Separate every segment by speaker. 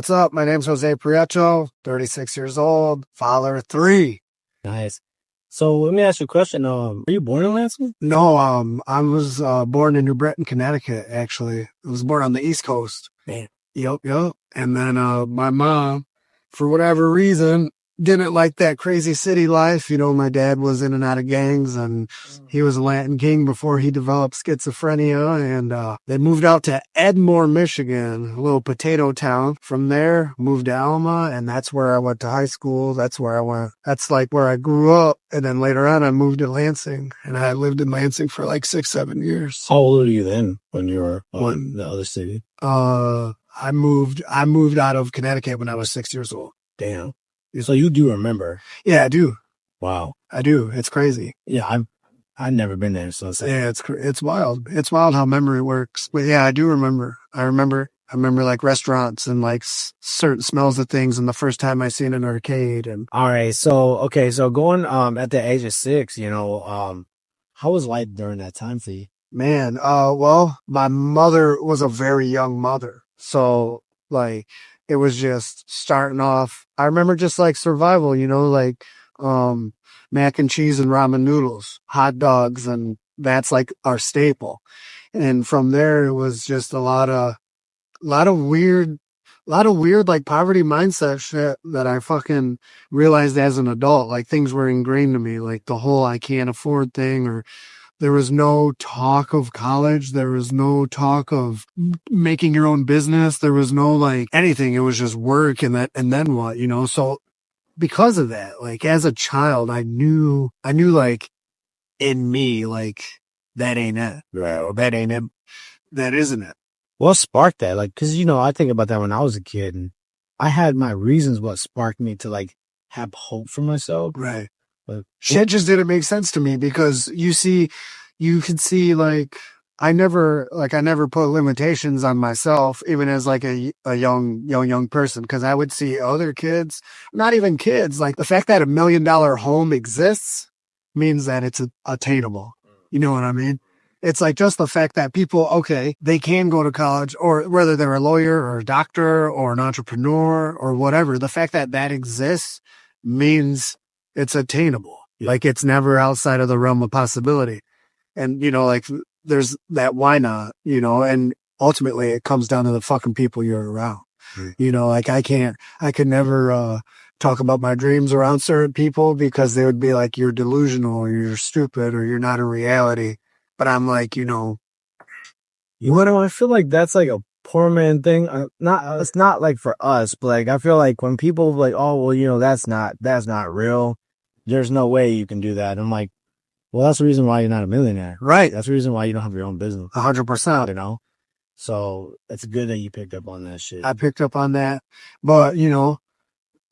Speaker 1: What's up? My name's Jose Prieto, 36 years old, father of three.
Speaker 2: Nice. So let me ask you a question. Were you born in Lansing?
Speaker 1: No, I was born in New Britain, Connecticut, actually. I was born on the East Coast.
Speaker 2: Man.
Speaker 1: Yep. And then my mom, for whatever reason, didn't like that crazy city life. You know, my dad was in and out of gangs, and he was a Latin king before he developed schizophrenia. And they moved out to Edmore, Michigan, a little potato town. From there, moved to Alma, and that's where I went to high school. That's where I went. That's like where I grew up. And then later on, I moved to Lansing, and I lived in Lansing for like 6-7 years.
Speaker 2: How old were you then when you were
Speaker 1: When-
Speaker 2: in the other city?
Speaker 1: I moved out of Connecticut when I was 6 years old.
Speaker 2: Damn. So you do remember?
Speaker 1: Yeah, I do.
Speaker 2: Wow.
Speaker 1: I do. It's crazy.
Speaker 2: Yeah, I've never been there. So
Speaker 1: Yeah, it's wild. It's wild how memory works. But yeah, I do remember. I remember like restaurants and like certain smells of things. And the first time I seen an arcade. And
Speaker 2: all right. So going at the age of 6, how was life during that time for you?
Speaker 1: man, well, my mother was a very young mother, so like it was just starting off. I remember just like survival, like mac and cheese and ramen noodles, hot dogs, and that's like our staple. And from there, it was just a lot of weird, like poverty mindset shit that I fucking realized as an adult. Like things were ingrained to me, like the whole I can't afford thing, or there was no talk of college. There was no talk of making your own business. There was no like anything. It was just work and then what, So because of that, like as a child, I knew like in me, like that ain't it.
Speaker 2: Right.
Speaker 1: Or that ain't it. That isn't it.
Speaker 2: What sparked that? Like, cause I think about that when I was a kid, and I had my reasons what sparked me to like have hope for myself.
Speaker 1: Right.
Speaker 2: But
Speaker 1: Shit just didn't make sense to me because you can see like I never put limitations on myself, even as like a young person, because I would see other kids, not even kids, like the fact that $1 million home exists means that it's attainable. You know what I mean? It's like just the fact that people, okay, they can go to college, or whether they're a lawyer or a doctor or an entrepreneur or whatever, the fact that that exists means it's attainable. Like it's never outside of the realm of possibility. And, like there's that why not, and ultimately it comes down to the fucking people you're around. Like I could never, talk about my dreams around certain people because they would be like, you're delusional or you're stupid or you're not in reality. But I'm like,
Speaker 2: I feel like that's like a poor man thing. It's not like for us, but like I feel like when people like, oh well, that's not real. There's no way you can do that. I'm like, well, that's the reason why you're not a millionaire,
Speaker 1: right?
Speaker 2: That's the reason why you don't have your own business.
Speaker 1: 100%.
Speaker 2: So it's good that you picked up on that shit.
Speaker 1: I picked up on that, but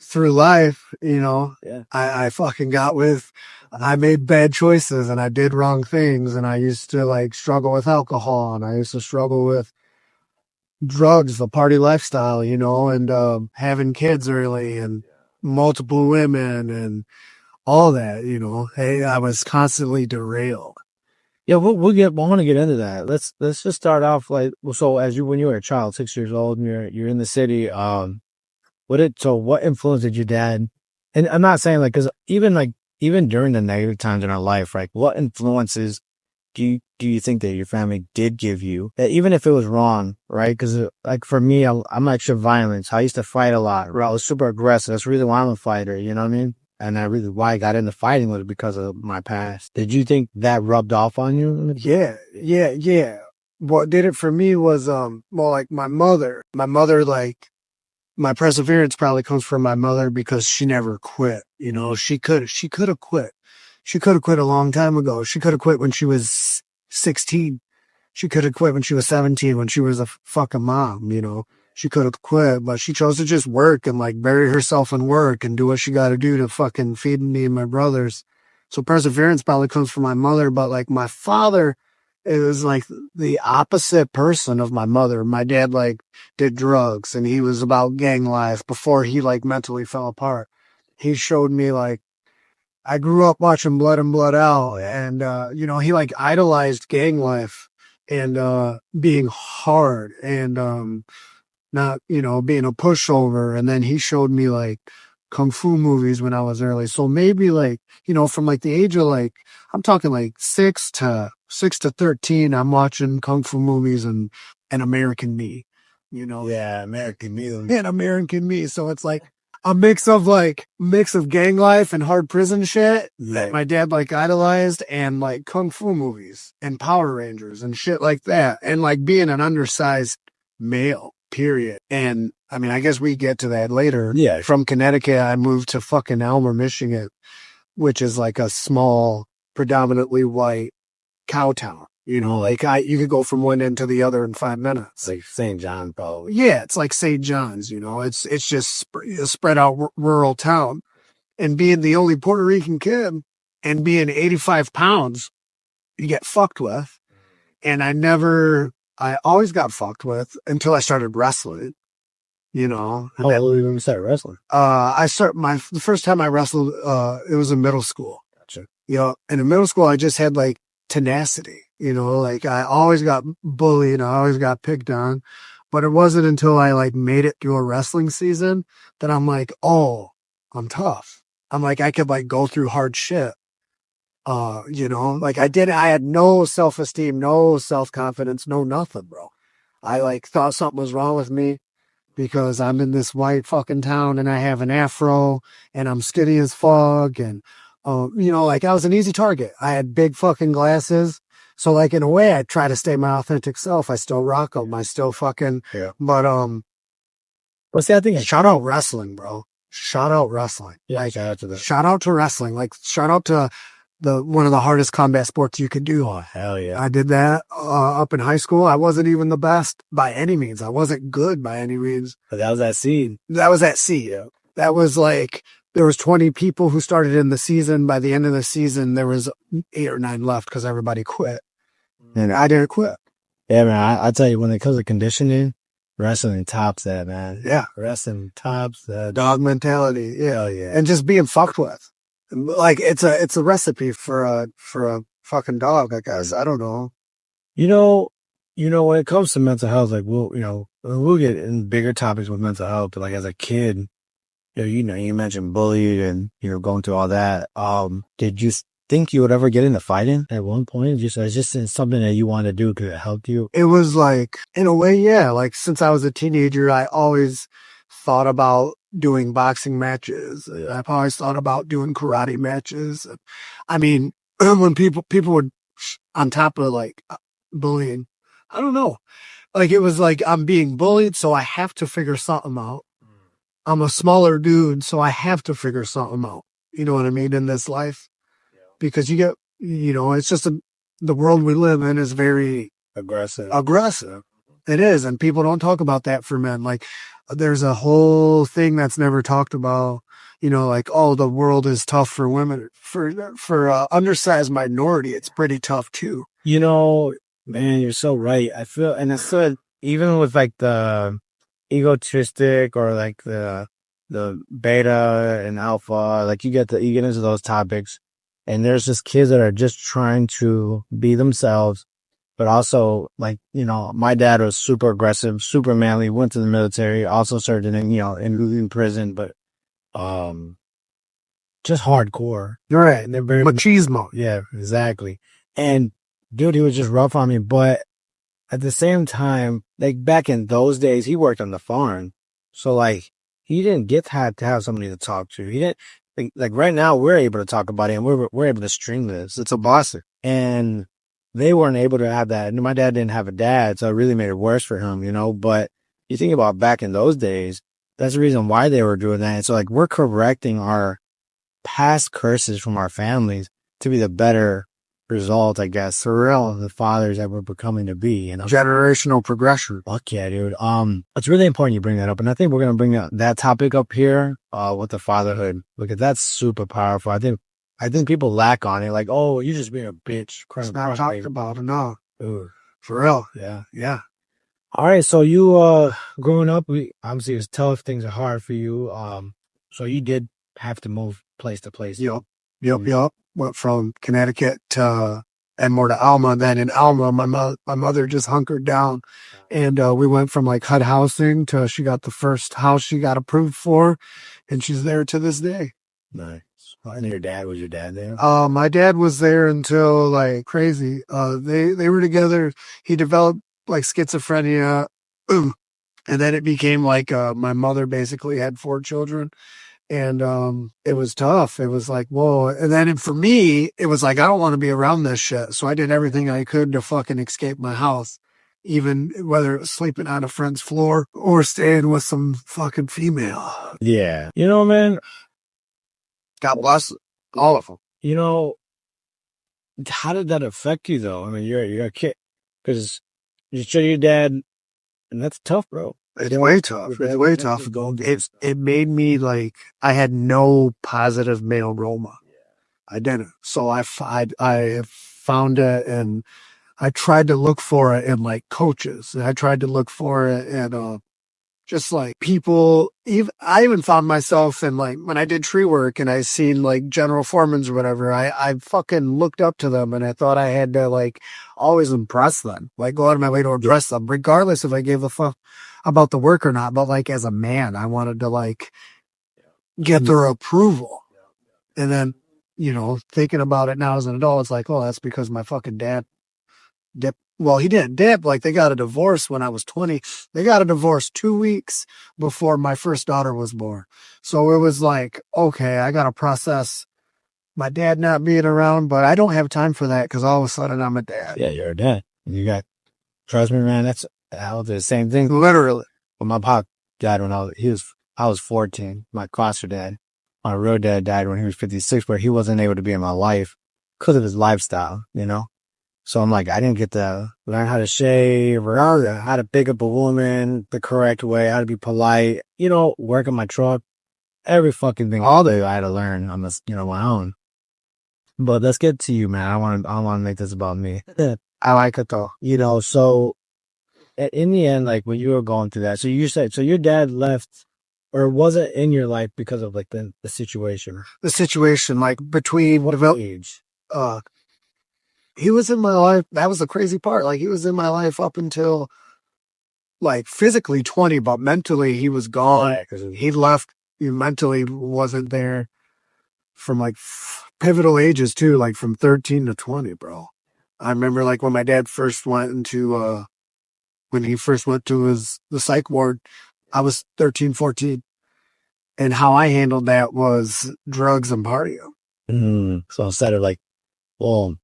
Speaker 1: through life,
Speaker 2: Yeah.
Speaker 1: I fucking I made bad choices and I did wrong things, and I used to like struggle with alcohol, and I used to struggle with drugs, the party lifestyle, and having kids early and multiple women and all that, Hey, I was constantly derailed.
Speaker 2: Yeah, we'll want to get into that. Let's just start off like, so when you were a child, 6 years old, and you're in the city, what influence did your dad, and I'm not saying like, cause even during the negative times in our life, right? What influences do you think that your family did give you, that even if it was wrong, right? Cause like for me, I'm extra violent. I used to fight a lot, right? I was super aggressive. That's really why I'm a fighter. You know what I mean? And why I got into fighting was because of my past. Did you think that rubbed off on you?
Speaker 1: Yeah. What did it for me was, more like my mother, like, my perseverance probably comes from my mother because she never quit. She could have quit. She could have quit a long time ago. She could have quit when she was 16. She could have quit when she was 17, when she was a fucking mom, She could have quit, but she chose to just work and like bury herself in work and do what she got to do to fucking feed me and my brothers. So perseverance probably comes from my mother, but like my father, it was like the opposite person of my mother. My dad like did drugs and he was about gang life before he like mentally fell apart. He showed me like, I grew up watching Blood and Blood Out, and he like idolized gang life and being hard and not, being a pushover. And then he showed me like kung fu movies when I was early. So maybe like, from like the age of like, I'm talking like 6 to 13, I'm watching kung fu movies and American Me,
Speaker 2: Yeah, American Meal.
Speaker 1: and American Me. So it's like a mix of gang life and hard prison shit that my dad like idolized, and like kung fu movies and Power Rangers and shit like that. And like being an undersized male, period. And I mean, I guess we get to that later.
Speaker 2: Yeah.
Speaker 1: From Connecticut, I moved to fucking Elmer, Michigan, which is like a small, predominantly white cow town. Like you could go from one end to the other in 5 minutes.
Speaker 2: Like St. John, probably.
Speaker 1: Yeah, it's like St. John's. It's just a spread out rural town, and being the only Puerto Rican kid and being 85 pounds, you get fucked with. And I always got fucked with until I started wrestling.
Speaker 2: How old did you start wrestling?
Speaker 1: The first time I wrestled, it was in middle school.
Speaker 2: Gotcha.
Speaker 1: And in middle school, I just had like tenacity, like I always got bullied. I always got picked on, but it wasn't until I like made it through a wrestling season that I'm like, oh, I'm tough. I'm like, I could like go through hard shit. Like I had no self-esteem, no self-confidence, no nothing, bro. I like thought something was wrong with me because I'm in this white fucking town and I have an afro and I'm skinny as fuck. And, like I was an easy target. I had big fucking glasses. So like in a way I try to stay my authentic self. I still rock them. I still fucking,
Speaker 2: But see, I think
Speaker 1: shout out wrestling, bro. Shout out wrestling.
Speaker 2: Yeah,
Speaker 1: like,
Speaker 2: shout out to that.
Speaker 1: Shout out to wrestling. Like shout out to one of the hardest combat sports you could do.
Speaker 2: Oh, hell yeah.
Speaker 1: I did that up in high school. I wasn't even the best by any means. I wasn't good by any means.
Speaker 2: But that was that seed.
Speaker 1: That was that seed. Yeah. That was like, there was 20 people who started in the season. By the end of the season, there was 8 or 9 left because everybody quit. And I didn't quit.
Speaker 2: Yeah, man. I tell you, when it comes to conditioning, wrestling tops that, man.
Speaker 1: Yeah.
Speaker 2: Wrestling tops that.
Speaker 1: Dog mentality. Yeah.
Speaker 2: Hell yeah.
Speaker 1: And just being fucked with. Like it's a recipe for a fucking dog, I guess. I don't know.
Speaker 2: When it comes to mental health, like we'll get in bigger topics with mental health, but like as a kid, you mentioned bullied and going through all that. Did you think you would ever get into fighting at one point? It's just something that you wanted to do because it helped you?
Speaker 1: It was like, in a way, yeah. Like since I was a teenager, I always thought about doing boxing matches. I've always thought about doing karate matches. I mean, when people would, on top of like bullying, I don't know. Like it was like I'm being bullied, so I have to figure something out. I'm a smaller dude, so I have to figure something out. You know what I mean? In this life, because you get, it's just the world we live in is very
Speaker 2: Aggressive.
Speaker 1: It is, and people don't talk about that for men. Like, there's a whole thing that's never talked about. Like, oh, the world is tough for women. For undersized minority, it's pretty tough too.
Speaker 2: Man, you're so right. I feel, and it's so, even with like the egotistic or like the beta and alpha, like you get into those topics, and there's just kids that are just trying to be themselves. But also, like, my dad was super aggressive, super manly, went to the military, also served in prison, but, just hardcore.
Speaker 1: Right.
Speaker 2: And they're very
Speaker 1: machismo.
Speaker 2: Yeah, exactly. And dude, he was just rough on me. But at the same time, like back in those days, he worked on the farm. So like, he didn't get to have somebody to talk to. He didn't, like right now, we're able to talk about it and we're able to stream this. It's a boss. And they weren't able to have that. And my dad didn't have a dad, so it really made it worse for him, But you think about back in those days, that's the reason why they were doing that. And so, like, we're correcting our past curses from our families to be the better result, I guess, for real, the fathers that we're becoming to be,
Speaker 1: Generational progression.
Speaker 2: Fuck yeah, dude. It's really important you bring that up. And I think we're going to bring that topic up here, with the fatherhood, because that's super powerful. I think people lack on it. Like, oh, you're just being a bitch.
Speaker 1: It's not talked about enough.
Speaker 2: Ooh.
Speaker 1: For real.
Speaker 2: Yeah.
Speaker 1: Yeah.
Speaker 2: All right. So you, growing up, obviously it was tough. Things are hard for you. So you did have to move place to place.
Speaker 1: Yep. Went from Connecticut to and more to Alma. And then in Alma, my mother just hunkered down, and we went from like HUD housing to she got the first house she got approved for, and she's there to this day.
Speaker 2: Nice. And was your dad there?
Speaker 1: My dad was there until like crazy. They were together. He developed like schizophrenia, and then it became like my mother basically had 4 children. And it was tough. It was like, whoa. And then for me, it was like, I don't want to be around this shit. So I did everything I could to fucking escape my house, even whether it was sleeping on a friend's floor or staying with some fucking female.
Speaker 2: Yeah. You know, man,
Speaker 1: God bless all of them.
Speaker 2: you know, how did that affect you though? I mean, you're a kid because you show your dad, and that's tough, bro.
Speaker 1: It's way tough. It's way tough. It made me like I had no positive male role model. I didn't. So I found it, and I tried to look for it in like coaches. And I tried to look for it in just like people. I even found myself in like when I did tree work and I seen like general foremans or whatever. I fucking looked up to them, and I thought I had to like always impress them, like go out of my way to impress them, regardless if I gave a fuck about the work or not. But like as a man, I wanted to like get their approval. And then, thinking about it now as an adult, it's like, oh, that's because my fucking dad dipped. Well, he didn't dip. Like, they got a divorce when I was 20. They got a divorce 2 weeks before my first daughter was born. So it was like, okay, I got to process my dad not being around, but I don't have time for that because all of a sudden I'm a dad.
Speaker 2: Yeah, you're a dad. Trust me, man, I was the same thing.
Speaker 1: Literally.
Speaker 2: When my pop died when I was 14, my foster dad. My real dad died when he was 56, where he wasn't able to be in my life because of his lifestyle, So I'm like, I didn't get to learn how to shave or how to pick up a woman the correct way, how to be polite, work on my truck, every fucking thing, all that I had to learn on this, my own. But let's get to you, man. I want to make this about me.
Speaker 1: I like it though.
Speaker 2: So in the end, like when you were going through that, so you said, so your dad left, or was it in your life because of like the situation?
Speaker 1: The situation, like between
Speaker 2: what age?
Speaker 1: He was in my life. That was the crazy part. Like he was in my life up until like physically 20, but mentally he was gone. He left. He mentally wasn't there from like pivotal ages too, like from 13 to 20, bro. I remember like when my dad first went into, when he first went to the psych ward, I was 13, 14. And how I handled that was drugs and partying.
Speaker 2: So instead of like, well,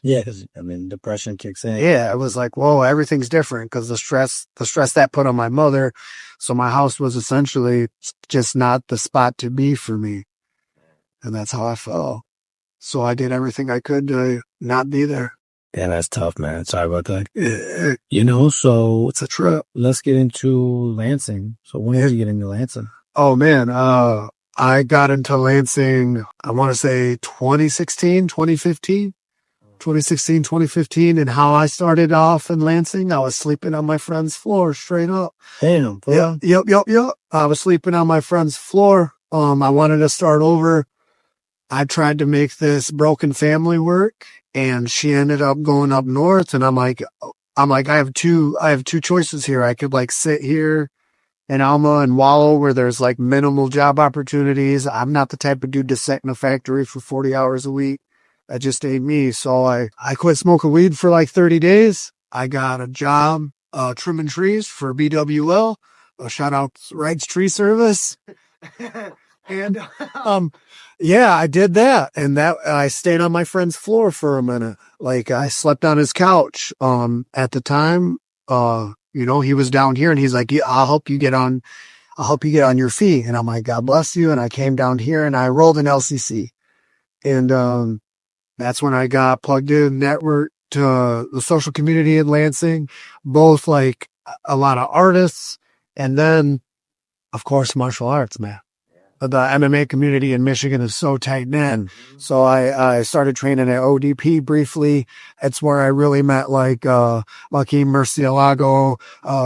Speaker 2: yeah, because depression kicks in.
Speaker 1: Yeah, it was like, whoa, everything's different because the stress that put on my mother. So my house was essentially just not the spot to be for me. And that's how I felt. So I did everything I could to not be there.
Speaker 2: Yeah, that's tough, man. Sorry about that.
Speaker 1: Yeah.
Speaker 2: So
Speaker 1: it's a trip.
Speaker 2: Let's get into Lansing. So when did you get into Lansing?
Speaker 1: Oh man, I got into Lansing, I want to say 2016, 2015. 2016, 2015, and how I started off in Lansing, I was sleeping on my friend's floor straight up.
Speaker 2: Damn.
Speaker 1: Yep. I was sleeping on my friend's floor. I wanted to start over. I tried to make this broken family work, and she ended up going up north. And I'm like, I have two choices here. I could like sit here in Alma and wallow where there's like minimal job opportunities. I'm not the type of dude to sit in a factory for 40 hours a week. That just ain't me. So I quit smoking weed for like 30 days. I got a job trimming trees for BWL. Shout out Wright's Tree Service. And yeah, I did that. And that I stayed on my friend's floor for a minute. Like I slept on his couch. At the time, he was down here and he's like, yeah, I'll help you get on your feet. And I'm like, God bless you. And I came down here and I rolled an LCC. And that's when I got plugged in network to the social community in Lansing, both like a lot of artists and then, of course, martial arts, man. The MMA community in Michigan is so tight knit. So I started training at ODP briefly. It's where I really met like Joaquin Murcielago,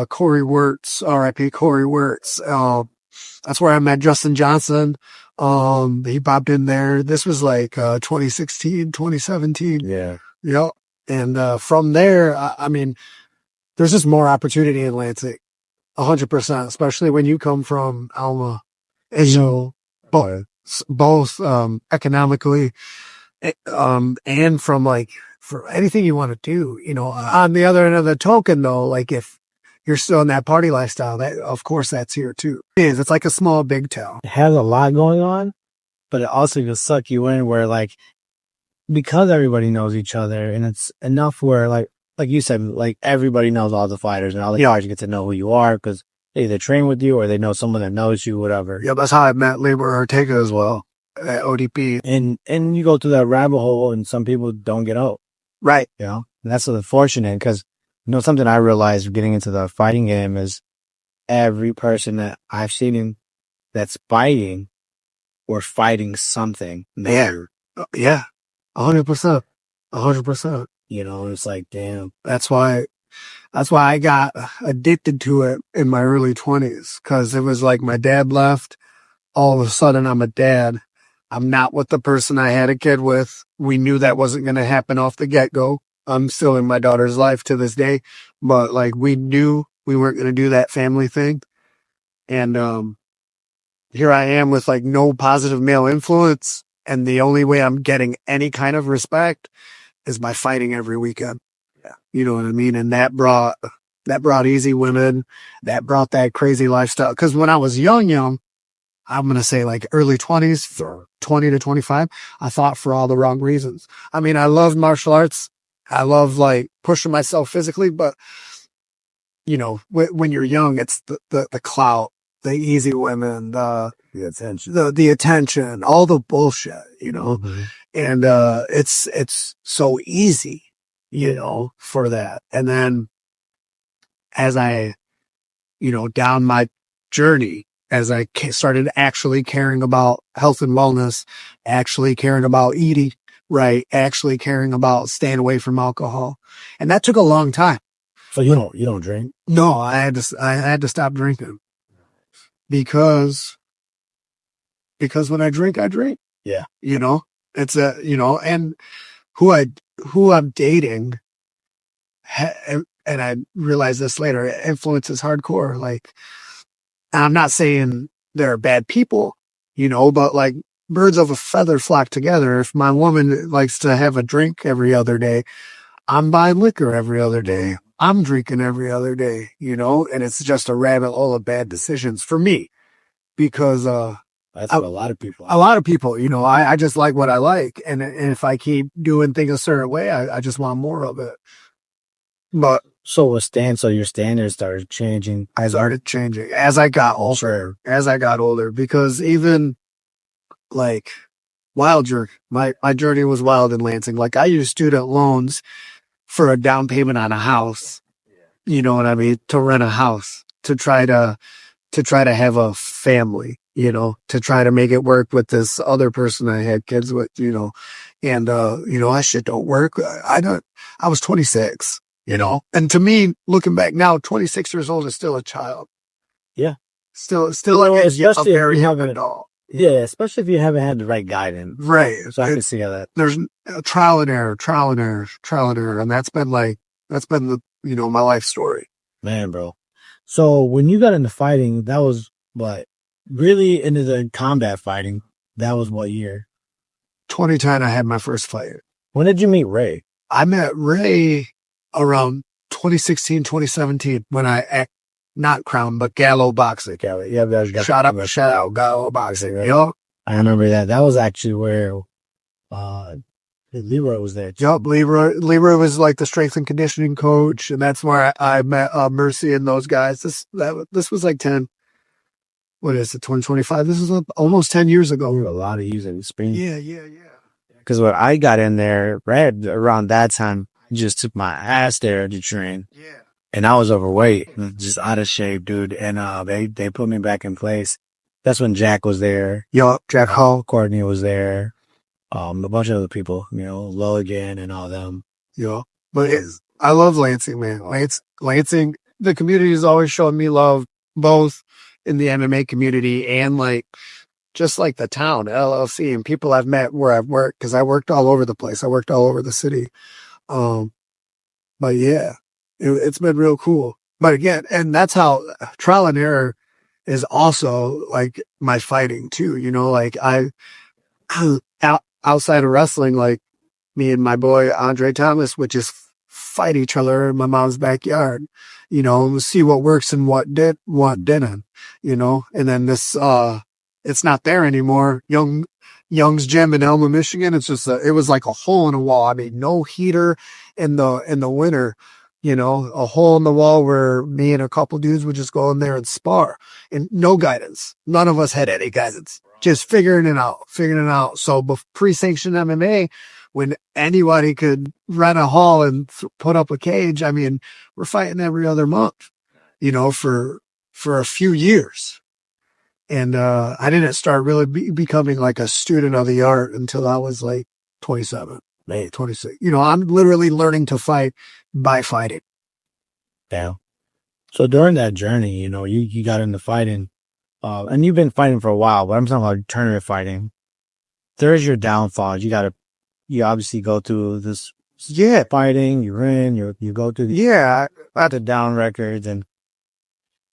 Speaker 1: Corey Wirtz, RIP Corey Wirtz. That's where I met Justin Johnson. He popped in there. This was like 2016, 2017.
Speaker 2: Yeah.
Speaker 1: Yep. And from there, I mean, there's just more opportunity in Lansing. 100%, especially when you come from Alma. And both economically, and from like for anything you want to do, on the other end of the token though, like if you're still in that party lifestyle, that of course that's here too. It's like a small big town.
Speaker 2: It has a lot going on, but it also can suck you in where like, because everybody knows each other and it's enough where like you said, like everybody knows all the fighters and all the fighters get to know who you are because they either train with you or they know someone that knows you, whatever.
Speaker 1: Yeah, that's how I met Labor Ortega as well at ODP.
Speaker 2: And you go through that rabbit hole and some people don't get out.
Speaker 1: Right.
Speaker 2: And that's unfortunate because, something I realized getting into the fighting game is every person that I've seen that's fighting or fighting something.
Speaker 1: Man. Yeah. 100%. 100%.
Speaker 2: It's like, damn.
Speaker 1: That's why I got addicted to it in my early 20s, because it was like my dad left. All of a sudden, I'm a dad. I'm not with the person I had a kid with. We knew that wasn't going to happen off the get-go. I'm still in my daughter's life to this day, but like we knew we weren't going to do that family thing. And here I am with like no positive male influence. And the only way I'm getting any kind of respect is by fighting every weekend. Yeah. You know what I mean? And that brought easy women. That brought that crazy lifestyle. Cause when I was young, I'm going to say like early 20s, 20 to 25, I thought for all the wrong reasons. I mean, I loved martial arts. I love like pushing myself physically, but when you're young, it's the clout, the easy women, the attention, all the bullshit,
Speaker 2: Mm-hmm.
Speaker 1: and, it's so easy, for that. And then as I, down my journey, as I started actually caring about health and wellness, actually caring about eating right, actually caring about staying away from alcohol. And that took a long time.
Speaker 2: So you don't drink?
Speaker 1: No, I had to stop drinking because when I drink, I drink.
Speaker 2: Yeah.
Speaker 1: It's and who I'm dating, and I realized this later, influence is hardcore. Like, I'm not saying they're bad people, but like birds of a feather flock together. If my woman likes to have a drink every other day, I'm buying liquor every other day. I'm drinking every other day, and it's just a rabbit hole of bad decisions for me because,
Speaker 2: that's for a lot of people.
Speaker 1: I just like what I like. And if I keep doing things a certain way, I just want more of it. But
Speaker 2: so your standards started changing.
Speaker 1: I started changing as I got older, because even like wild journey, my journey was wild in Lansing. Like I used student loans for a down payment on a house, you know what I mean? To rent a house, to try to have a family, to try to make it work with this other person I had kids with, and, that shit don't work. I was 26, and to me, looking back now, 26 years old is still a child.
Speaker 2: Yeah.
Speaker 1: Still
Speaker 2: especially
Speaker 1: a very
Speaker 2: if you
Speaker 1: young
Speaker 2: haven't,
Speaker 1: adult.
Speaker 2: yeah, especially if you haven't had the right guidance.
Speaker 1: Right.
Speaker 2: So I can see how that.
Speaker 1: There's trial and error. And that's been the, my life story.
Speaker 2: Man, bro. So when you got into fighting, that was what? Really into the combat fighting, that was what year?
Speaker 1: 2010, I had my first fight.
Speaker 2: When did you meet Ray?
Speaker 1: I met Ray around 2016, 2017 when I not Crown, but Gallo Boxing.
Speaker 2: Yeah,
Speaker 1: shout out Gallo Boxing. Yup.
Speaker 2: I remember that. That was actually where Leroy was there.
Speaker 1: Yup, Leroy was like the strength and conditioning coach, and that's where I met Mercy and those guys. This was like 10. What is it, 2025? This is almost 10 years ago.
Speaker 2: A lot of using spring.
Speaker 1: Yeah.
Speaker 2: Because when I got in there, right around that time, I just took my ass there to train.
Speaker 1: Yeah.
Speaker 2: And I was overweight, just out of shape, dude. And they put me back in place. That's when Jack was there.
Speaker 1: Yup, Jack Hall.
Speaker 2: Courtney was there. A bunch of other people, Logan and all them.
Speaker 1: Yeah. But I love Lansing, man. Lansing, the community has always shown me love, both in the MMA community and like just like the town, LLC, and people I've met where I've worked, because I worked all over the place. I worked all over the city. But yeah, it's been real cool. But again, and that's how trial and error is also like my fighting too. Like outside of wrestling, like me and my boy Andre Thomas would just fight each other in my mom's backyard, see what works and what didn't, and then it's not there anymore. Young's Gym in Elma, Michigan. It was like a hole in a wall. I mean, no heater in the winter, a hole in the wall where me and a couple dudes would just go in there and spar and no guidance. None of us had any guidance. Just figuring it out. So pre-sanctioned MMA, when anybody could rent a hall and put up a cage, I mean, we're fighting every other month, for a few years. And I didn't start really becoming like a student of the art until I was like 27, 26. I'm literally learning to fight by fighting.
Speaker 2: Yeah. So during that journey, you got into fighting, and you've been fighting for a while, but I'm talking about tournament fighting. There's your downfalls. You obviously go through this fighting, you win, you go through the down records, and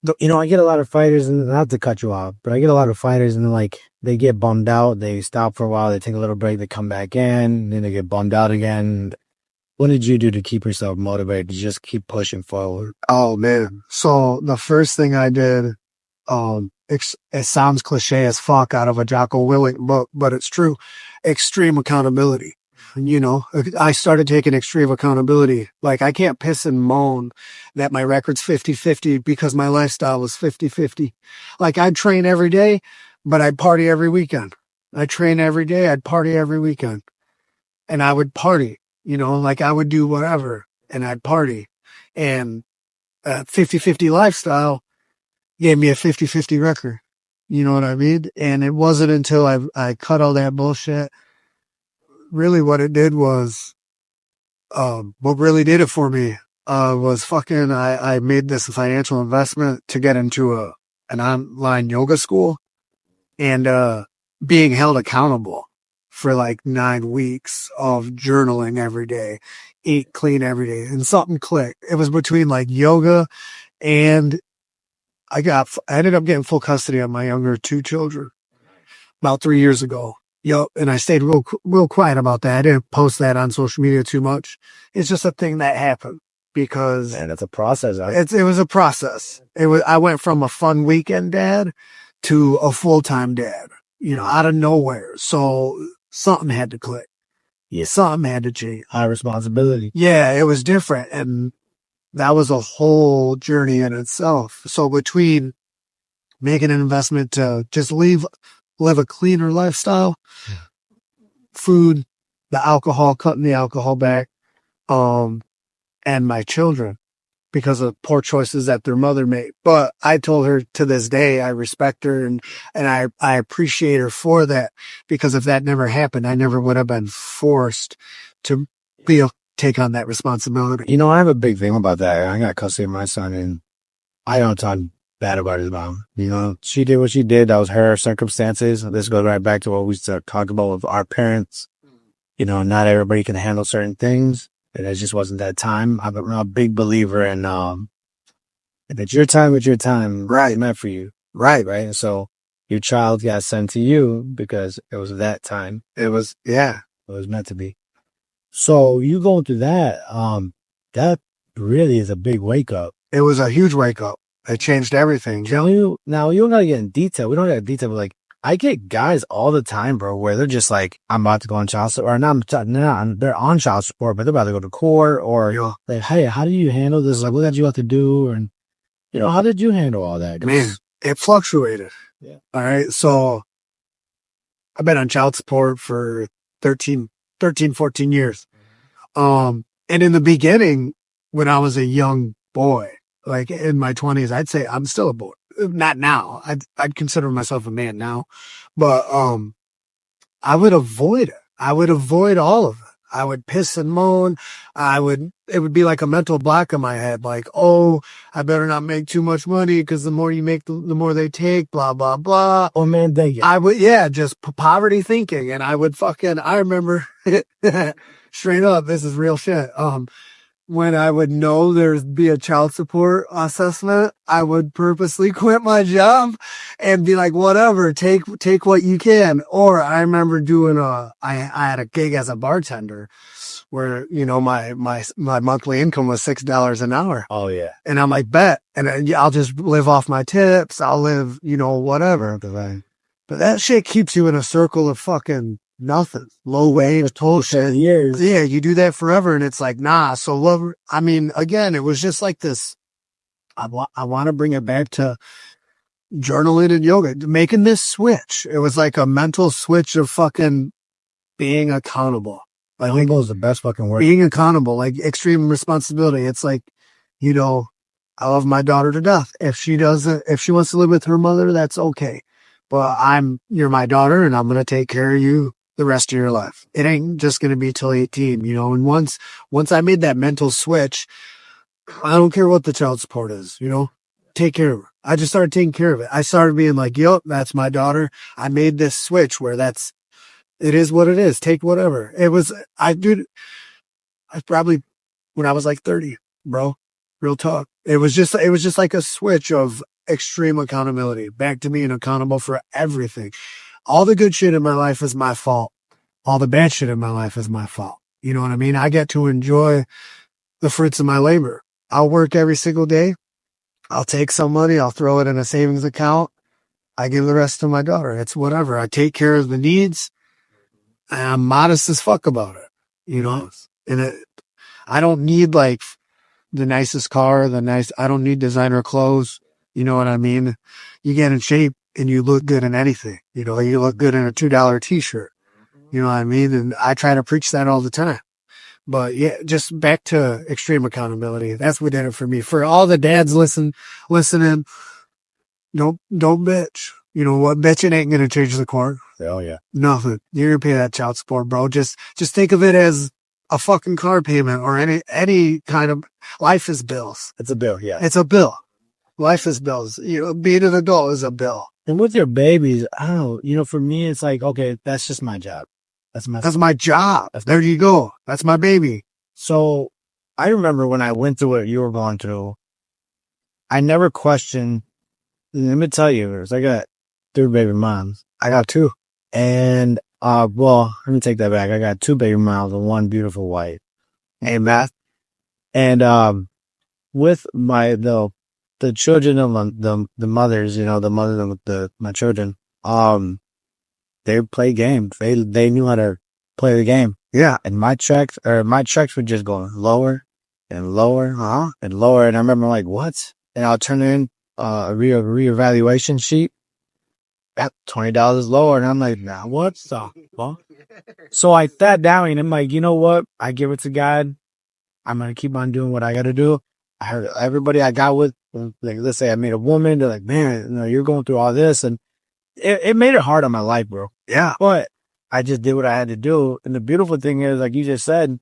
Speaker 2: I get a lot of fighters, and not to cut you off, but I get a lot of fighters, and like they get bummed out, they stop for a while, they take a little break, they come back in, and then they get bummed out again. What did you do to keep yourself motivated to just keep pushing forward?
Speaker 1: Oh man. So the first thing I did, it sounds cliche as fuck out of a Jocko Willink book, but it's true. Extreme accountability. I started taking extreme accountability. Like I can't piss and moan that my record's 50-50 because my lifestyle was 50-50. Like I'd train every day, but I'd party every weekend. I train every day. I'd party every weekend, and I would party, like I would do whatever and I'd party, and 50-50 lifestyle gave me a 50-50 record. You know what I mean? And it wasn't until I cut all that bullshit. Really what it did was, what really did it for me, was I made this financial investment to get into an online yoga school, and, being held accountable for like 9 weeks of journaling every day, eat clean every day, and something clicked. It was between like yoga and I ended up getting full custody of my younger 2 children about 3 years ago. Yup. And I stayed real quiet about that. I didn't post that on social media too much. It's just a thing that happened because
Speaker 2: And it's a process.
Speaker 1: it was a process. I went from a fun weekend dad to a full-time dad, out of nowhere. So something had to click.
Speaker 2: Yeah.
Speaker 1: Something had to change.
Speaker 2: High responsibility.
Speaker 1: Yeah, it was different. And that was a whole journey in itself. So between making an investment to just live a cleaner lifestyle, food, the alcohol, cutting the alcohol back, and my children because of poor choices that their mother made. But I told her to this day, I respect her and I appreciate her for that, because if that never happened, I never would have been forced to take on that responsibility.
Speaker 2: I have a big thing about that. I got custody of my son, and I don't talk bad about his mom. She did what she did. That was her circumstances. This goes right back to what we talked about with our parents. Not everybody can handle certain things. And it just wasn't that time. I'm a big believer in, that your time is your time.
Speaker 1: Right.
Speaker 2: Meant for you.
Speaker 1: Right.
Speaker 2: Right. And so your child got sent to you because it was that time.
Speaker 1: It was
Speaker 2: meant to be. So you going through that, that really is a big wake up.
Speaker 1: It was a huge wake up. It changed everything.
Speaker 2: Now you don't gotta get in detail. We don't gotta get detail, but like, I get guys all the time, bro, where they're just like, I'm about to go on child support, or they're on child support, but they're about to go to court, or like, hey, how do you handle this? Like, what did you have to do? And, how did you handle all that?
Speaker 1: Man, it fluctuated.
Speaker 2: Yeah.
Speaker 1: All right. So I've been on child support for 13, 14 years. And in the beginning, when I was a young boy, like in my 20s, I'd say I'm still a boy. Not now. I'd consider myself a man now, but I would avoid it. I would avoid all of it. I would piss and moan. It would be like a mental block in my head. Like, oh, I better not make too much money because the more you make, the more they take, blah, blah, blah.
Speaker 2: Oh man, thank you.
Speaker 1: I would, yeah, just poverty thinking. And I would I remember straight up, this is real shit. When I would know there'd be a child support assessment, I would purposely quit my job and be like, whatever, take what you can. Or I remember doing I had a gig as a bartender where, my monthly income was $6 an hour.
Speaker 2: Oh yeah.
Speaker 1: And I'm like, bet. And I'll just live off my tips. I'll live, whatever. But that shit keeps you in a circle of fucking nothing. Low wage, total shit.
Speaker 2: Years.
Speaker 1: Yeah, you do that forever, and it's like, nah. So, again, it was just like this. I want to bring it back to journaling and yoga, making this switch. It was like a mental switch of fucking being accountable.
Speaker 2: Accountable is the best fucking word.
Speaker 1: Being accountable, like extreme responsibility. It's like, I love my daughter to death. If she wants to live with her mother, that's okay. But you're my daughter, and I'm going to take care of you the rest of your life. It ain't just going to be till 18, and once I made that mental switch, I don't care what the child support is, take care of her. I just started taking care of it. I started being like, yep, that's my daughter. I made this switch where it is what it is. Take whatever. I probably, when I was like 30, bro, real talk. It was just like a switch of extreme accountability back to being accountable for everything. All the good shit in my life is my fault. All the bad shit in my life is my fault. You know what I mean? I get to enjoy the fruits of my labor. I'll work every single day. I'll take some money. I'll throw it in a savings account. I give the rest to my daughter. It's whatever. I take care of the needs. And I'm modest as fuck about it, and I don't need like the nicest car, I don't need designer clothes. You know what I mean? You get in shape and you look good in anything, you look good in a $2 t-shirt. You know what I mean? And I try to preach that all the time. But yeah, just back to extreme accountability. That's what did it for me. For all the dads listening, don't bitch. You know what? Bitching ain't gonna change the car.
Speaker 2: Oh yeah.
Speaker 1: Nothing. You're gonna pay that child support, bro. Just think of it as a fucking car payment or any kind of life is bills.
Speaker 2: It's a bill, yeah.
Speaker 1: It's a bill. Life is bills. Being an adult is a bill.
Speaker 2: And with your babies, I don't know, for me, it's like, okay, that's just my job.
Speaker 1: That's my job. There you go. That's my baby.
Speaker 2: So I remember when I went through what you were going through, I never questioned. Let me tell you, I got 3 baby moms.
Speaker 1: I got 2.
Speaker 2: And, well, let me take that back. I got 2 baby moms and 1 beautiful wife.
Speaker 1: Hey, Matt.
Speaker 2: And, with the children and the mothers, the mothers of my children, they play games. They knew how to play the game.
Speaker 1: Yeah.
Speaker 2: And my checks would just go lower and lower, and lower. And I remember like, what? And I'll turn in a reevaluation sheet at $20 lower. And I'm like, nah, what the fuck? So I sat down and I'm like, you know what? I give it to God. I'm going to keep on doing what I got to do. I heard everybody I got with, like, let's say I made a woman. They're like, man, you're going through all this. And it made it hard on my life, bro.
Speaker 1: Yeah.
Speaker 2: But I just did what I had to do. And the beautiful thing is, like you just said,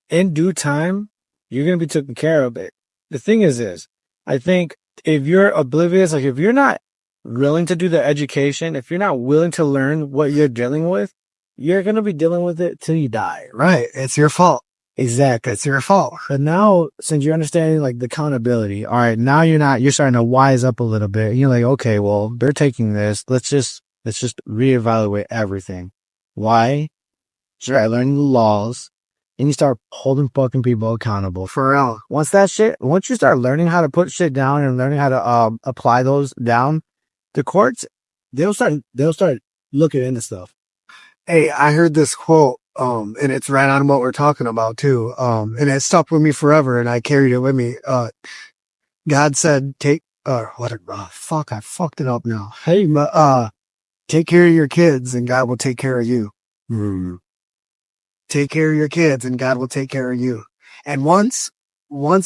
Speaker 2: in due time, you're going to be taken care of. It. The thing is this, I think if you're oblivious, like if you're not willing to do the education, if you're not willing to learn what you're dealing with, you're going to be dealing with it till you die.
Speaker 1: Right. It's your fault.
Speaker 2: Exactly.
Speaker 1: It's your fault.
Speaker 2: But now, since you're understanding like the accountability, all right, now you're starting to wise up a little bit. And you're like, okay, well, they're taking this. Let's just reevaluate everything. Why? Start learning the laws and you start holding fucking people accountable.
Speaker 1: For real.
Speaker 2: Once you start learning how to put shit down and learning how to apply those down, the courts, they'll start looking into stuff.
Speaker 1: Hey, I heard this quote, and it's right on what we're talking about too. And it stuck with me forever and I carried it with me. God said, I fucked it up now.
Speaker 2: Hey,
Speaker 1: take care of your kids and God will take care of you. Take care of your kids and God will take care of you. And once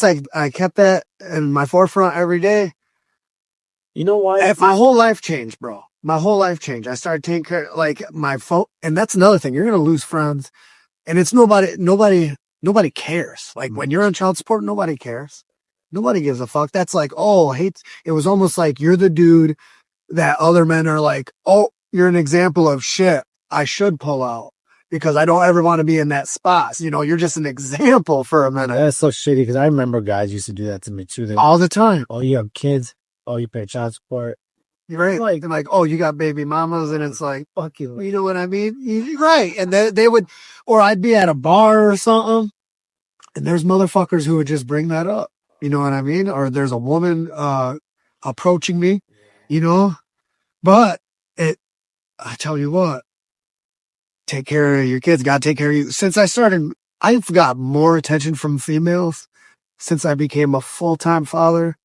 Speaker 1: I kept that in my forefront every day,
Speaker 2: you know what?
Speaker 1: My whole life changed, bro. My whole life changed. I started taking care, like my phone. And that's another thing. You're going to lose friends And it's nobody cares. Like when you're on child support, nobody cares. Nobody gives a fuck. That's like, oh, hate. It was almost like you're the dude that other men are like, oh, you're an example of shit. I should pull out because I don't ever want to be in that spot. You know, you're just an example for a minute.
Speaker 2: That's so shitty because I remember guys used to do that to me too.
Speaker 1: All the time.
Speaker 2: Oh, you have kids. Oh, you pay child support.
Speaker 1: You're right. Like, they're like, oh, you got baby mamas. And it's like,
Speaker 2: Fuck you.
Speaker 1: you know what I mean? You're right. And they would, or I'd be at a bar or something. And there's motherfuckers who would just bring that up. You know what I mean? Or there's a woman approaching me, you know? But I tell you what, take care of your kids. God take care of you. Since I started, I've got more attention from females since I became a full-time father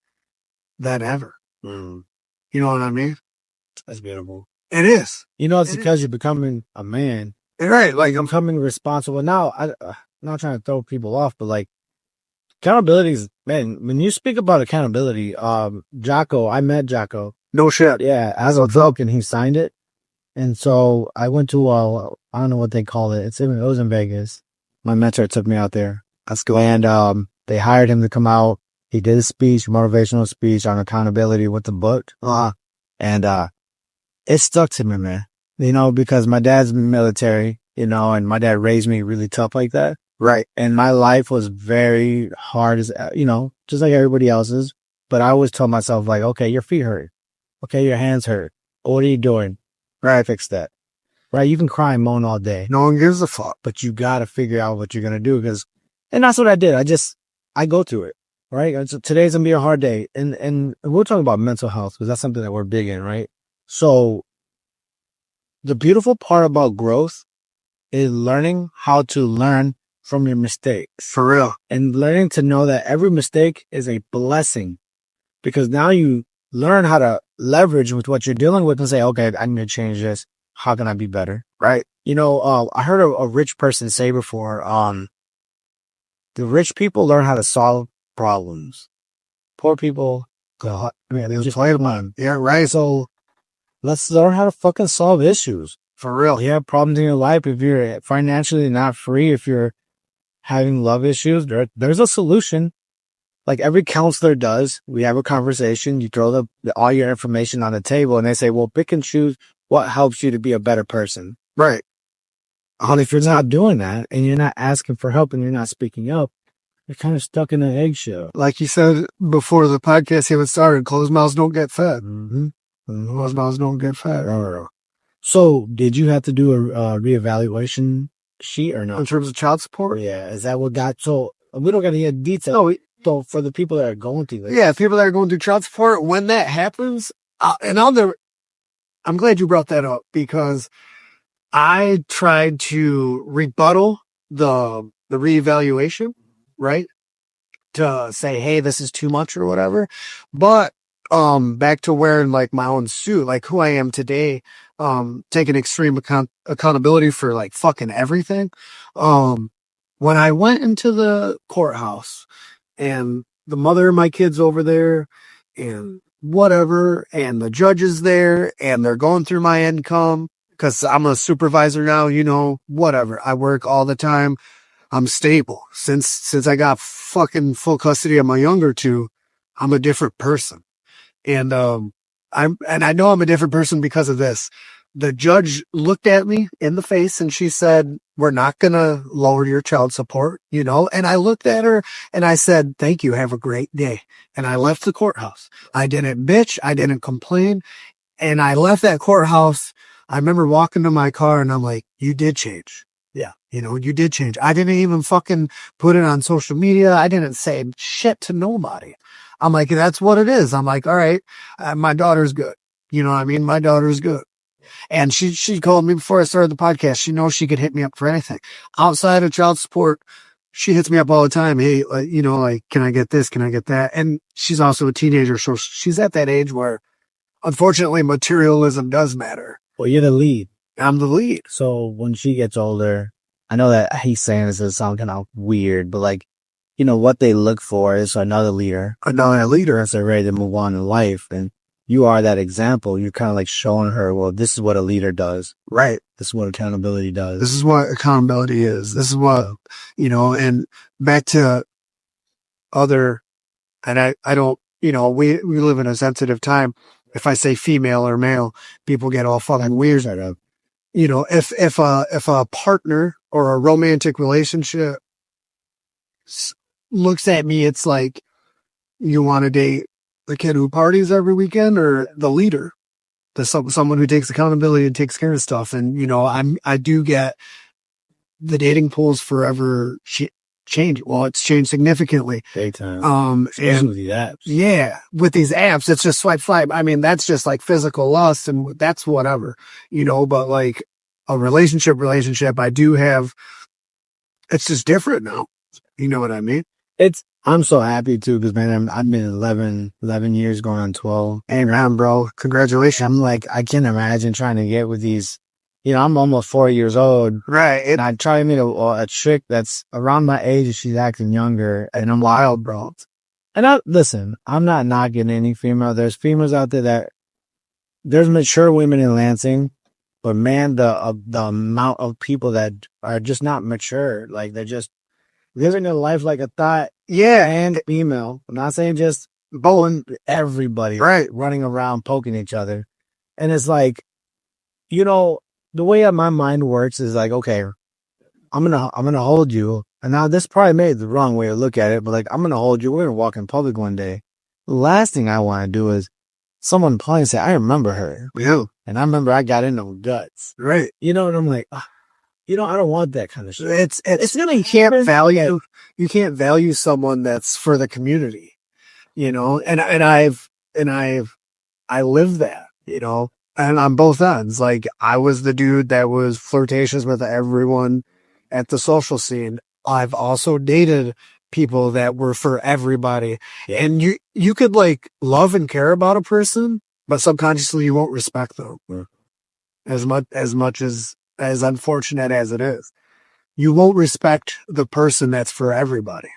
Speaker 1: than ever.
Speaker 2: Mm.
Speaker 1: You know what I mean?
Speaker 2: That's beautiful.
Speaker 1: It is.
Speaker 2: You know, it's because you're becoming a man.
Speaker 1: Right. Like
Speaker 2: I'm becoming responsible. Now, I'm not trying to throw people off, but like, accountability is, man, when you speak about accountability, Jocko, I met Jocko.
Speaker 1: No shit.
Speaker 2: Yeah, as a book, and he signed it. And so I went to, I don't know what they call it. It was in Vegas. My mentor took me out there.
Speaker 1: That's cool.
Speaker 2: And they hired him to come out. He did a speech, motivational speech on accountability with the book. And it stuck to me, man. You know, because my dad's military, you know, and my dad raised me really tough like that.
Speaker 1: Right.
Speaker 2: And my life was very hard, as you know, just like everybody else's. But I always told myself, like, okay, your feet hurt. Okay, your hands hurt. What are you doing? Right, fix that. Right, you can cry and moan all day.
Speaker 1: No one gives a fuck.
Speaker 2: But you got to figure out what you're going to do. And that's what I did. I go through it. Right. So today's going to be a hard day. And we're talking about mental health because that's something that we're big in. Right. So the beautiful part about growth is learning how to learn from your mistakes.
Speaker 1: For real.
Speaker 2: And learning to know that every mistake is a blessing because now you learn how to leverage with what you're dealing with and say, okay, I need to change this. How can I be better?
Speaker 1: Right.
Speaker 2: You know, I heard a rich person say before, the rich people learn how to solve problems. Poor people,
Speaker 1: they just play them on. Yeah, right.
Speaker 2: So let's learn how to fucking solve issues.
Speaker 1: For real.
Speaker 2: You have problems in your life. If you're financially not free, if you're having love issues, there's a solution. Like every counselor does, we have a conversation, you throw all your information on the table and they say, well, pick and choose what helps you to be a better person.
Speaker 1: Right.
Speaker 2: And if you're not doing that and you're not asking for help and you're not speaking up, you're kind of stuck in an eggshell.
Speaker 1: Like you said before the podcast even started, closed mouths don't get fed.
Speaker 2: Mm-hmm.
Speaker 1: Closed mouths don't get fed.
Speaker 2: So did you have to do a reevaluation sheet or not?
Speaker 1: In terms of child support?
Speaker 2: Yeah. Is that what got, so we don't got to get details. No, so for the people that are going through this.
Speaker 1: Yeah, people that are going through child support, when that happens, I'm glad you brought that up because I tried to rebuttal the reevaluation, right? To say, hey, this is too much or whatever. But back to wearing like my own suit, like who I am today, taking extreme accountability for like fucking everything. When I went into the courthouse and the mother of my kids over there and whatever, and the judge is there and they're going through my income because I'm a supervisor now, you know, whatever. I work all the time. I'm stable. Since I got fucking full custody of my younger two, I'm a different person. And I know I'm a different person because of this. The judge looked at me in the face and she said, we're not going to lower your child support, you know? And I looked at her and I said, thank you. Have a great day. And I left the courthouse. I didn't bitch. I didn't complain. And I left that courthouse. I remember walking to my car and I'm like, you did change. Yeah. You know, you did change. I didn't even fucking put it on social media. I didn't say shit to nobody. I'm like, that's what it is. I'm like, all right, my daughter's good. You know what I mean? My daughter's good. And she called me before I started the podcast. She knows she could hit me up for anything. Outside of child support, she hits me up all the time. Hey, you know, like, can I get this? Can I get that? And she's also a teenager. So she's at that age where, unfortunately, materialism does matter.
Speaker 2: Well, you're the lead.
Speaker 1: I'm the lead.
Speaker 2: So when she gets older, I know that he's saying this does sound kind of weird, but like, you know, what they look for is another leader.
Speaker 1: Another leader.
Speaker 2: As they're ready to move on in life. And you are that example. You're kind of like showing her, well, this is what a leader does.
Speaker 1: Right.
Speaker 2: This is what accountability does.
Speaker 1: This is what accountability is. This is what, and back to other, and I don't, we live in a sensitive time. If I say female or male, people get all fucking weird. If a partner or a romantic relationship looks at me, it's like, you want to date the kid who parties every weekend or the leader, someone who takes accountability and takes care of stuff. And, I do get the dating pool's forever change. Well, it's changed significantly.
Speaker 2: Big time.
Speaker 1: And
Speaker 2: with these apps.
Speaker 1: Yeah, with these apps, it's just swipe. I mean, that's just like physical lust and that's whatever, but like a relationship, I do have, it's just different now. You know what I mean?
Speaker 2: I'm so happy too, because man, I've been 11 years going on 12.
Speaker 1: Amen, bro. Congratulations.
Speaker 2: I'm like, I can't imagine trying to get with these, I'm almost 4 years old.
Speaker 1: Right.
Speaker 2: And I try to meet a chick that's around my age and she's acting younger.
Speaker 1: And I'm wild, bro.
Speaker 2: And listen, I'm not knocking any female. There's females out there there's mature women in Lansing, but man, the amount of people that are just not mature, like they're just living their life like a thought.
Speaker 1: Yeah.
Speaker 2: And female. I'm not saying just bowling, everybody.
Speaker 1: Right.
Speaker 2: Running around poking each other. And it's like, the way my mind works is like, okay, I'm gonna hold you. And now this probably made the wrong way to look at it, but like, I'm gonna hold you. We're gonna walk in public one day. The last thing I want to do is someone probably say, I remember her.
Speaker 1: Yeah.
Speaker 2: And I remember I got in them guts.
Speaker 1: Right.
Speaker 2: And I'm like, I don't want that kind of shit.
Speaker 1: It's really, you can't value someone that's for the community, and I live that, and on both ends. Like, I was the dude that was flirtatious with everyone at the social scene. I've also dated people that were for everybody. Yeah. And you could like love and care about a person, but subconsciously you won't respect them. Yeah. As much as unfortunate as it is, you won't respect the person that's for everybody.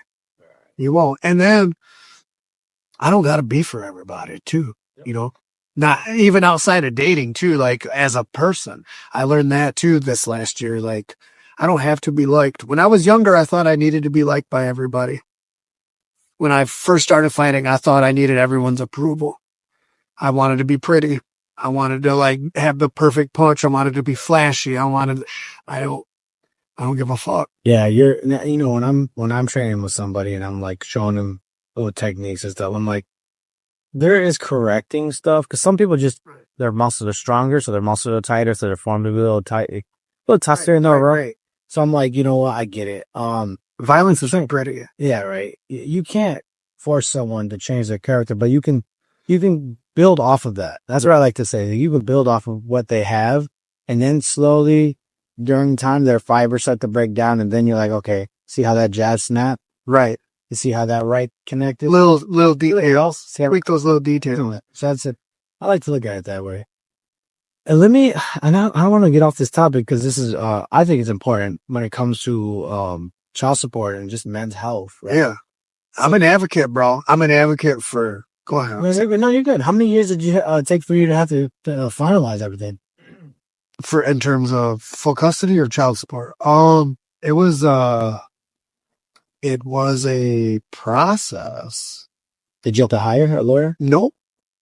Speaker 1: You won't. And then I don't gotta be for everybody too, not even outside of dating too, like as a person. I learned that too this last year. Like, I don't have to be liked. When I was younger, I thought I needed to be liked by everybody. When I first started fighting, I thought I needed everyone's approval. I wanted to be pretty. I wanted to like have the perfect punch. I wanted to be flashy. I don't give a fuck.
Speaker 2: Yeah, when I'm training with somebody and I'm like showing them little techniques and stuff, I'm like, there is correcting stuff, because some people just, their muscles are stronger, so their muscles are tighter, so they're formed to be a little tight, a little tougher in the right. So I'm like, I get it.
Speaker 1: Violence isn't pretty.
Speaker 2: Yeah, right. You can't force someone to change their character, but you can build off of that. That's what I like to say. You can build off of what they have, and then slowly, during time, their fibers start to break down, and then you're like, okay, see how that jab snap? Right. You see how that right connected?
Speaker 1: Little details. Tweak those little details.
Speaker 2: So that's it. I like to look at it that way. And I want to get off this topic because this is, I think it's important when it comes to child support and just men's health. Right?
Speaker 1: Yeah. I'm an advocate, bro. I'm an advocate for, go ahead.
Speaker 2: No, you're good. How many years did you take for you to have to finalize everything?
Speaker 1: In terms of full custody or child support? It was a process.
Speaker 2: Did you have to hire a lawyer?
Speaker 1: No.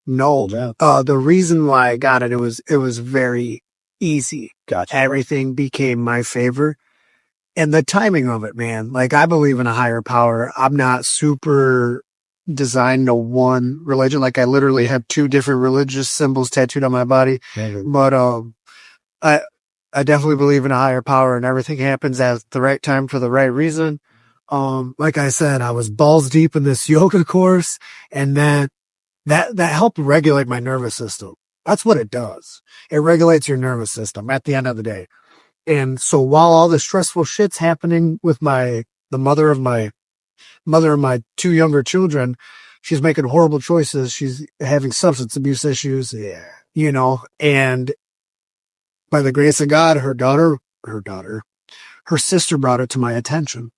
Speaker 1: The reason why I got it was very easy.
Speaker 2: Gotcha.
Speaker 1: Everything became my favor. And the timing of it, man. Like, I believe in a higher power. I'm not super designed to one religion. Like, I literally have 2 different religious symbols tattooed on my body. But I definitely believe in a higher power, and everything happens at the right time for the right reason. Like I said, I was balls deep in this yoga course, and then that helped regulate my nervous system. That's what it does. It regulates your nervous system at the end of the day. And so while all the stressful shit's happening with the mother of my 2 younger children, she's making horrible choices. She's having substance abuse issues. Yeah. And by the grace of God, her sister brought it to my attention.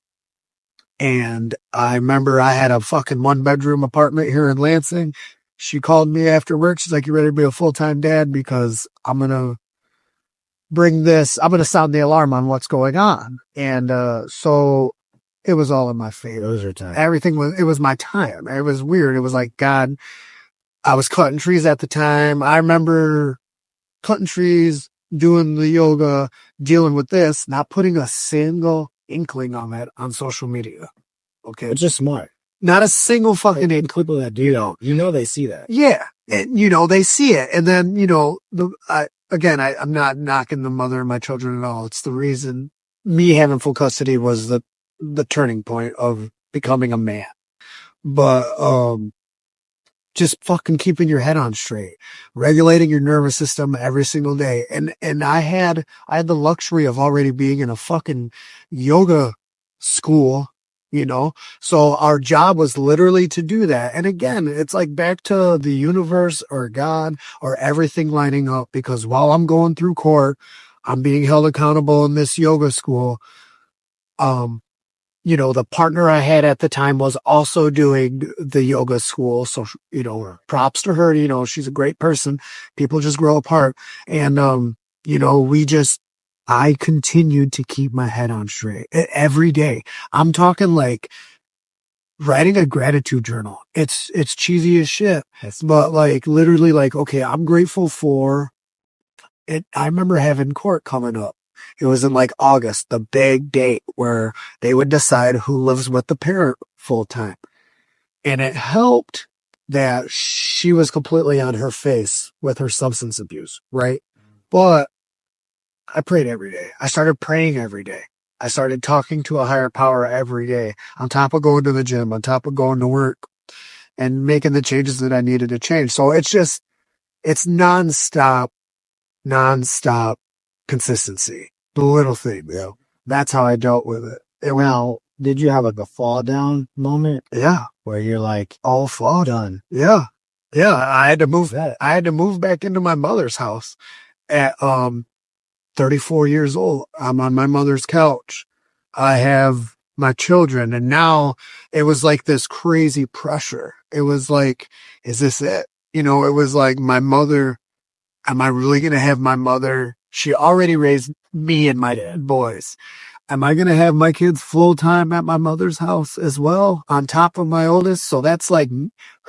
Speaker 1: And I remember I had a fucking 1-bedroom apartment here in Lansing, she called me after work. She's like, you ready to be a full-time dad? Because I'm going to sound the alarm on what's going on. And, so it was all in my favor.
Speaker 2: It was your time.
Speaker 1: It was my time. It was weird. It was like, God, I was cutting trees at the time. I remember cutting trees, doing the yoga, dealing with this, not putting a single inkling on that on social media. Okay.
Speaker 2: Which is smart.
Speaker 1: Not a single fucking inkling.
Speaker 2: People that do, they see that.
Speaker 1: Yeah. And, they see it. And then, I'm not knocking the mother of my children at all. It's the reason me having full custody was the turning point of becoming a man. But, just fucking keeping your head on straight, regulating your nervous system every single day. And I had the luxury of already being in a fucking yoga school, so our job was literally to do that. And again, it's like back to the universe or God or everything lining up, because while I'm going through court, I'm being held accountable in this yoga school. The partner I had at the time was also doing the yoga school. So, props to her. She's a great person. People just grow apart. And, I continued to keep my head on straight every day. I'm talking like writing a gratitude journal. It's cheesy as shit, but like literally like, okay, I'm grateful for it. I remember having court coming up. It was in like August, the big date where they would decide who lives with the parent full time. And it helped that she was completely on her face with her substance abuse, right? But I prayed every day. I started praying every day. I started talking to a higher power every day, on top of going to the gym, on top of going to work and making the changes that I needed to change. So it's nonstop consistency. The little thing, That's how I dealt with it.
Speaker 2: Now, did you have like a fall down moment?
Speaker 1: Yeah.
Speaker 2: Where you're like,
Speaker 1: all fall
Speaker 2: done.
Speaker 1: Yeah. Yeah. I had to move back into my mother's house at 34 years old. I'm on my mother's couch. I have my children, and now it was like this crazy pressure. It was like, is this it? It was like my mother. Am I really going to have my mother? She already raised me and my boys. Am I going to have my kids full time at my mother's house as well, on top of my oldest? So that's like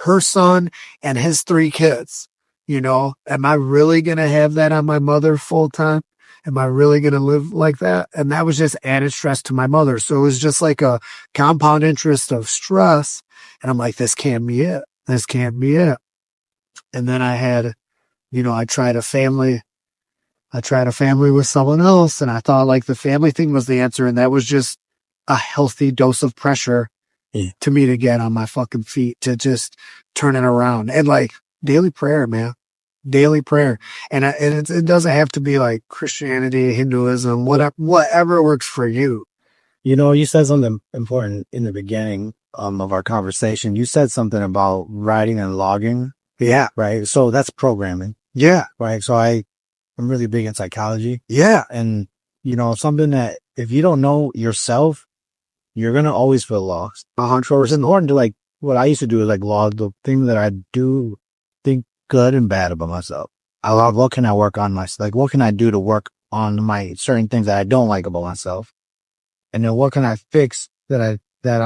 Speaker 1: her son and his 3 kids. Am I really going to have that on my mother full time? Am I really going to live like that? And that was just added stress to my mother. So it was just like a compound interest of stress. And I'm like, this can't be it. This can't be it. And then I had, I tried a family with someone else, and I thought like the family thing was the answer. And that was just a healthy dose of pressure to me to get on my fucking feet, to just turn it around. And like daily prayer, man, daily prayer. And it doesn't have to be like Christianity, Hinduism, whatever works for you.
Speaker 2: You said something important in the beginning of our conversation. You said something about writing and logging.
Speaker 1: Yeah.
Speaker 2: Right. So that's programming.
Speaker 1: Yeah.
Speaker 2: Right. So I'm really big in psychology.
Speaker 1: Yeah.
Speaker 2: And, something that if you don't know yourself, you're going to always feel lost. So it's important to like, what I used to do is like log the thing that I do think good and bad about myself. I love, what can I work on myself? Like, what can I do to work on my certain things that I don't like about myself? And then what can I fix that I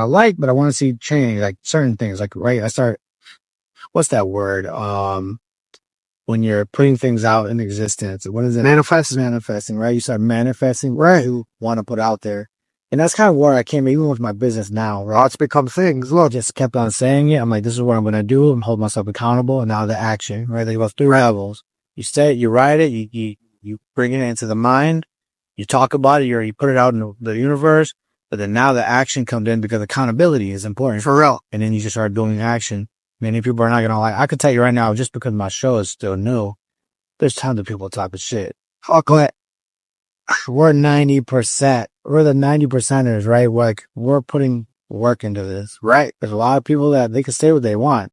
Speaker 2: like, but I want to see change, like certain things, like, right. What's that word? When you're putting things out in existence, what is it? Manifesting, right? You start manifesting what you want to put out there. And that's kind of where I came, even with my business now. Right?
Speaker 1: It's become things. Look,
Speaker 2: just kept on saying it. I'm like, this is what I'm going to do. I'm holding myself accountable. And now the action, right? They go through levels. You say it, you write it, you bring it into the mind, you talk about it, you put it out in the universe. But then now the action comes in, because accountability is important.
Speaker 1: For real.
Speaker 2: And then you just start doing action. Many people are not going to like, I could tell you right now, just because my show is still new, there's tons of people talking shit. But we're 90%. We're the 90%ers, right? We're putting work into this.
Speaker 1: Right.
Speaker 2: There's a lot of people that they can say what they want,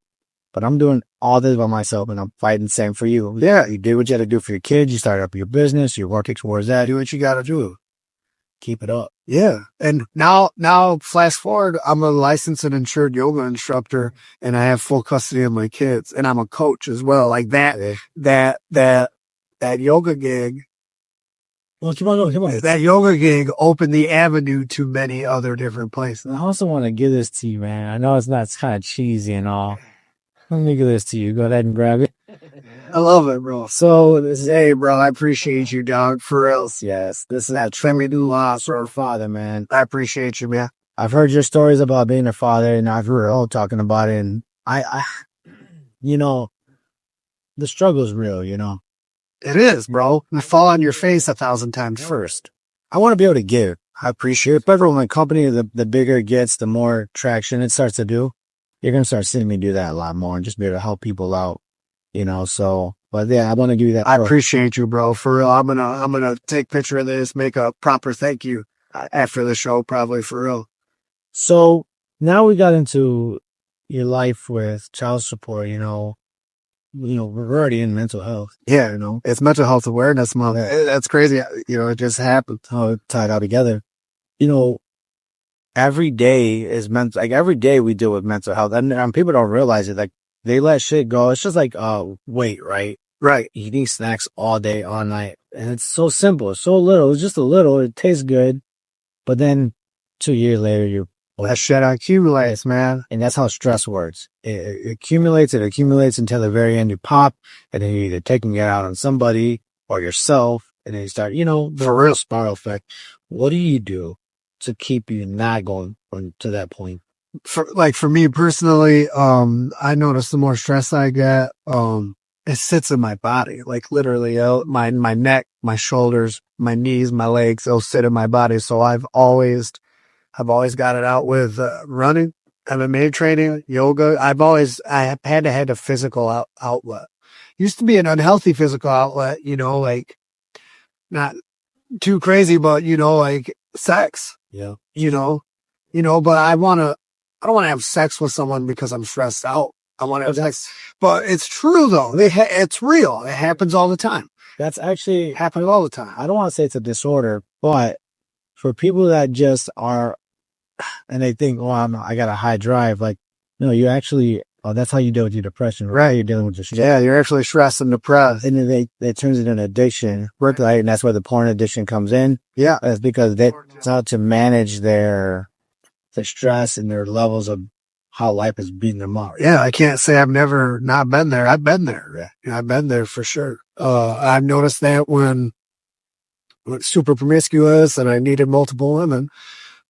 Speaker 2: but I'm doing all this by myself, and I'm fighting the same for you.
Speaker 1: Yeah.
Speaker 2: You did what you had to do for your kids. You started up your business. You're working towards that.
Speaker 1: Do what you got to do.
Speaker 2: keep it up.
Speaker 1: Yeah. And now flash forward, I'm a licensed and insured yoga instructor and I have full custody of my kids and I'm a coach as well. Like that yoga gig.
Speaker 2: Well, come on.
Speaker 1: That yoga gig opened the avenue to many other different places.
Speaker 2: I also want to give this to you, man. I know it's kind of cheesy and all. Let me give this to you. Go ahead and grab it.
Speaker 1: I love it, bro. So hey, bro, I appreciate you, dog. For real.
Speaker 2: Yes, this is that family loss for our father, man.
Speaker 1: I appreciate you, man.
Speaker 2: I've heard your stories about being a father, and I've heard all talking about it. And you know, the struggle is real. You know,
Speaker 1: it is, bro. You fall on your face 1,000 times first.
Speaker 2: I want to be able to give. I appreciate it. But when the company, the bigger it gets, the more traction it starts to do. You're gonna start seeing me do that a lot more, and just be able to help people out. You know, so, but yeah, I want to give you that.
Speaker 1: I appreciate you, bro. For real, I'm gonna take a picture of this, make a proper thank you after the show, probably, for real.
Speaker 2: So now we got into your life with child support. You know, we're already in mental health.
Speaker 1: Yeah, it's Mental Health Awareness Month. Yeah. That's crazy. It just happened.
Speaker 2: How it tied all together. Every day is every day we deal with mental health, and people don't realize it. Like, they let shit go. It's just like weight, right?
Speaker 1: Right.
Speaker 2: Eating snacks all day, all night, and it's so simple, it's so little. It's just a little. It tastes good, but then 2 years later,
Speaker 1: that shit accumulates, man.
Speaker 2: And that's how stress works. It accumulates until the very end you pop, and then you're either taking it out on somebody or yourself, and then you start, the real spiral effect. What do you do to keep you not going to that point?
Speaker 1: For me personally, I notice the more stress I get, it sits in my body, like literally my neck, my shoulders, my knees, my legs, they'll sit in my body. So I've always got it out with running, MMA training, yoga. I have had to have a physical outlet. Used to be an unhealthy physical outlet, like not too crazy, but like sex.
Speaker 2: Yeah.
Speaker 1: But I don't want to have sex with someone because I'm stressed out. I want to have sex. But it's true though. It's real. It happens all the time.
Speaker 2: That's actually
Speaker 1: happens all the time.
Speaker 2: I don't want to say it's a disorder, but for people that just are, and they think, oh, I got a high drive. Like, no, you actually, that's how you deal with your depression, right? You're dealing with your stress.
Speaker 1: Yeah, you're actually stressed and depressed.
Speaker 2: And then they turns it into an addiction, right? And that's where the porn addiction comes in.
Speaker 1: Yeah.
Speaker 2: That's because it's how to manage the stress and their levels of how life is beating them up.
Speaker 1: Yeah, I can't say I've never not been there. I've been there. Yeah, I've been there for sure. I've noticed that when super promiscuous and I needed multiple women,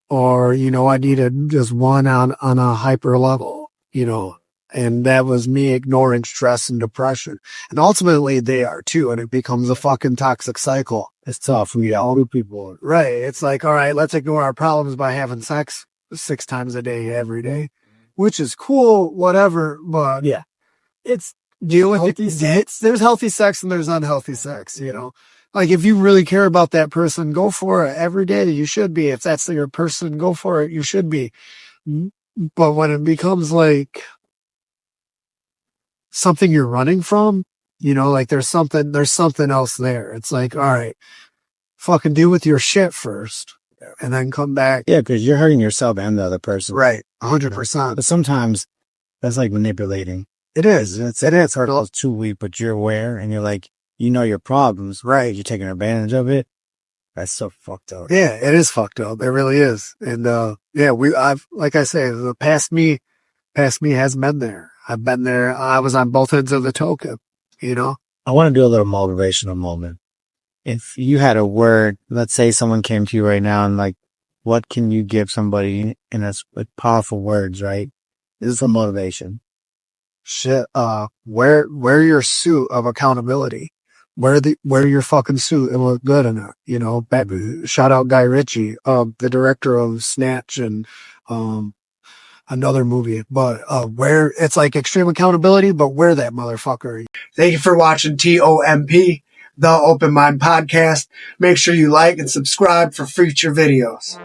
Speaker 1: or, I needed just one on a hyper level, and that was me ignoring stress and depression. And ultimately they are too. And it becomes a fucking toxic cycle.
Speaker 2: It's tough when you got older people.
Speaker 1: Right. It's like, all right, let's ignore our problems by having sex 6 times a day, every day, which is cool, whatever. But
Speaker 2: yeah,
Speaker 1: it's dealing with there's healthy sex and there's unhealthy sex, Like, if you really care about that person, go for it every day. You should be. If that's your person, go for it. You should be. But when it becomes like something you're running from, like there's something else there. It's like, all right, fucking deal with your shit first and then come back.
Speaker 2: Yeah, because you're hurting yourself and the other person.
Speaker 1: Right. 100%.
Speaker 2: But sometimes that's like manipulating.
Speaker 1: It is. It is.
Speaker 2: It's too weak, but you're aware and you're like, your problems, right? You're taking advantage of it. That's so fucked up.
Speaker 1: Yeah, it is fucked up. It really is. And, I've, like I say, the past me has been there. I've been there. I was on both ends of the token,
Speaker 2: I want to do a little motivational moment. If you had a word, let's say someone came to you right now and like, what can you give somebody in with powerful words, right? This is a motivation.
Speaker 1: Shit, wear your suit of accountability. Wear your fucking suit and look good in it, Shout out Guy Ritchie, the director of Snatch and, another movie, but, where it's like extreme accountability, but wear that motherfucker. Thank you for watching T.O.M.P, the Open Mind Podcast. Make sure you like and subscribe for future videos.